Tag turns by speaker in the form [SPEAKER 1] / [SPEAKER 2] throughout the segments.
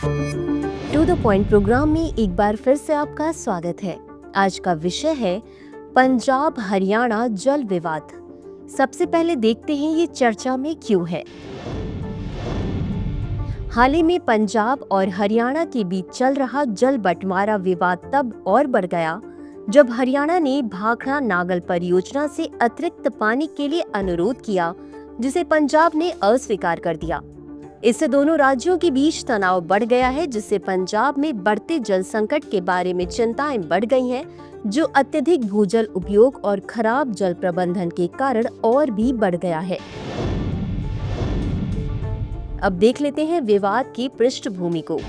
[SPEAKER 1] To the point programme में एक बार फिर से आपका स्वागत है। आज का विषय है पंजाब हरियाणा जल विवाद। सबसे पहले देखते हैं ये चर्चा में क्यों है। हाल ही में पंजाब और हरियाणा के बीच चल रहा जल बंटवारा विवाद तब और बढ़ गया जब हरियाणा ने भाखड़ा नागल परियोजना से अतिरिक्त पानी के लिए अनुरोध किया, जिसे पंजाब ने अस्वीकार कर दिया। इससे दोनों राज्यों के बीच तनाव बढ़ गया है, जिससे पंजाब में बढ़ते जल संकट के बारे में चिंताएं बढ़ गई हैं, जो अत्यधिक भूजल उपयोग और खराब जल प्रबंधन के कारण और भी बढ़ गया है। अब देख लेते हैं विवाद की पृष्ठभूमि को।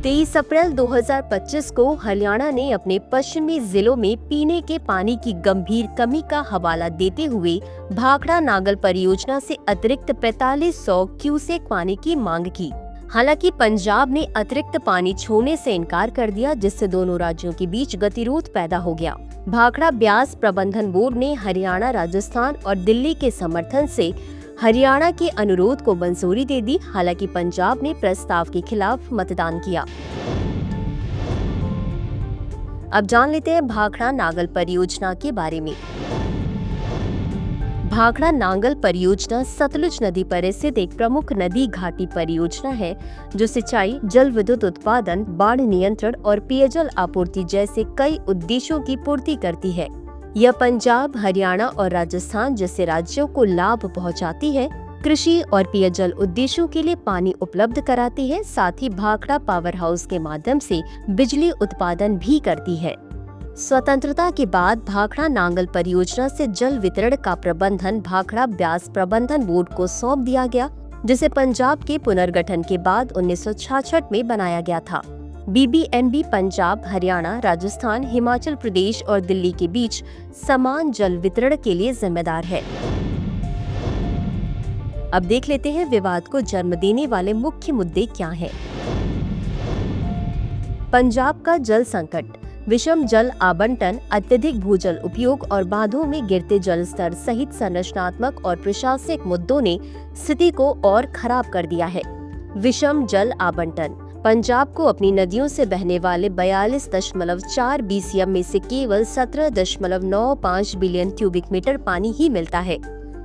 [SPEAKER 1] 23 अप्रैल 2025 को हरियाणा ने अपने पश्चिमी जिलों में पीने के पानी की गंभीर कमी का हवाला देते हुए भाखड़ा नागल परियोजना से अतिरिक्त 4500 क्यूसेक पानी की मांग की। हालांकि पंजाब ने अतिरिक्त पानी छोड़ने से इनकार कर दिया, जिससे दोनों राज्यों के बीच गतिरोध पैदा हो गया। भाखड़ा ब्यास प्रबंधन बोर्ड ने हरियाणा, राजस्थान और दिल्ली के समर्थन से हरियाणा के अनुरोध को मंजूरी दे दी। हालांकि पंजाब ने प्रस्ताव के खिलाफ मतदान किया। अब जान लेते हैं भाखड़ा नागल परियोजना के बारे में। भाखड़ा नागल परियोजना सतलुज नदी पर स्थित एक प्रमुख नदी घाटी परियोजना है, जो सिंचाई, जल विद्युत उत्पादन, बाढ़ नियंत्रण और पेयजल आपूर्ति जैसे कई उद्देश्यों की पूर्ति करती है। यह पंजाब, हरियाणा और राजस्थान जैसे राज्यों को लाभ पहुंचाती है, कृषि और पेयजल उद्देश्यों के लिए पानी उपलब्ध कराती है, साथ ही भाखड़ा पावर हाउस के माध्यम से बिजली उत्पादन भी करती है। स्वतंत्रता के बाद भाखड़ा नागल परियोजना से जल वितरण का प्रबंधन भाखड़ा ब्यास प्रबंधन बोर्ड को सौंप दिया गया, जिसे पंजाब के पुनर्गठन के बाद 1966 में बनाया गया था। BBNB पंजाब, हरियाणा, राजस्थान, हिमाचल प्रदेश और दिल्ली के बीच समान जल वितरण के लिए जिम्मेदार है। अब देख लेते हैं विवाद को जन्म देने वाले मुख्य मुद्दे क्या हैं। पंजाब का जल संकट, विषम जल आवंटन, अत्यधिक भूजल उपयोग और बांधों में गिरते जल स्तर सहित संरचनात्मक और प्रशासनिक मुद्दों ने स्थिति को और खराब कर दिया है। विषम जल आवंटन, पंजाब को अपनी नदियों से बहने वाले 42.4 BCM में से केवल 17.95 बिलियन क्यूबिक मीटर पानी ही मिलता है।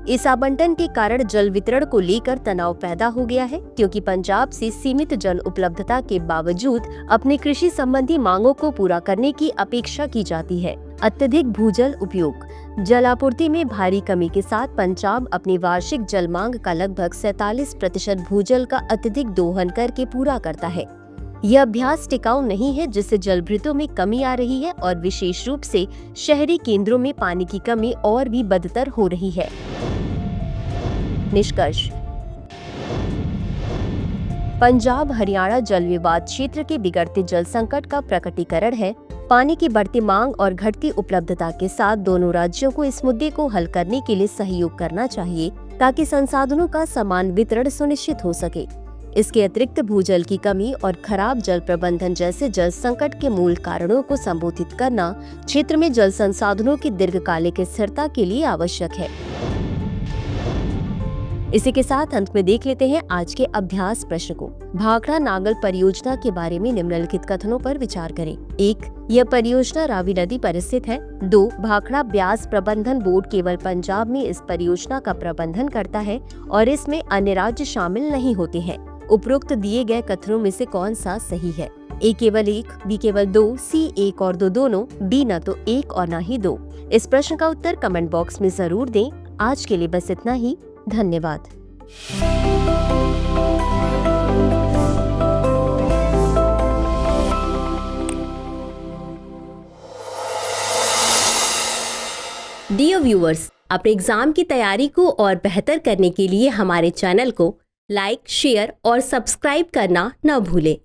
[SPEAKER 1] इस आवंटन के कारण जल वितरण को लेकर तनाव पैदा हो गया है, क्योंकि पंजाब से सीमित जल उपलब्धता के बावजूद अपने कृषि संबंधी मांगों को पूरा करने की अपेक्षा की जाती है। अत्यधिक भूजल उपयोग, जल आपूर्ति में भारी कमी के साथ पंजाब अपनी वार्षिक जल मांग का लगभग 47% भूजल का अत्यधिक दोहन करके पूरा करता है। यह अभ्यास टिकाऊ नहीं है, जिससे जलभृतों में कमी आ रही है और विशेष रूप से शहरी केंद्रों में पानी की कमी और भी बदतर हो रही है। निष्कर्ष, पंजाब हरियाणा जल विवाद क्षेत्र के बिगड़ते जल संकट का प्रकटीकरण है। पानी की बढ़ती मांग और घटती उपलब्धता के साथ दोनों राज्यों को इस मुद्दे को हल करने के लिए सहयोग करना चाहिए, ताकि संसाधनों का समान वितरण सुनिश्चित हो सके। इसके अतिरिक्त भूजल की कमी और खराब जल प्रबंधन जैसे जल संकट के मूल कारणों को संबोधित करना क्षेत्र में जल संसाधनों की दीर्घकालिक स्थिरता के लिए आवश्यक है। इसी के साथ अंत में देख लेते हैं आज के अभ्यास प्रश्न को। भाखड़ा नागल परियोजना के बारे में निम्नलिखित कथनों पर विचार करें। 1. यह परियोजना रावी नदी पर स्थित है। 2. भाखड़ा ब्यास प्रबंधन बोर्ड केवल पंजाब में इस परियोजना का प्रबंधन करता है और इसमें अन्य राज्य शामिल नहीं होते हैं। उपरोक्त दिए गए कथनों में से कौन सा सही है? A केवल 1, B केवल 2, C 1 और 2 दोनों, D न तो 1 और न ही 2। इस प्रश्न का उत्तर कमेंट बॉक्स में जरूर दें। आज के लिए बस इतना ही। धन्यवाद। डियर व्यूअर्स, अपने एग्जाम की तैयारी को और बेहतर करने के लिए हमारे चैनल को लाइक, शेयर और सब्सक्राइब करना न भूलें।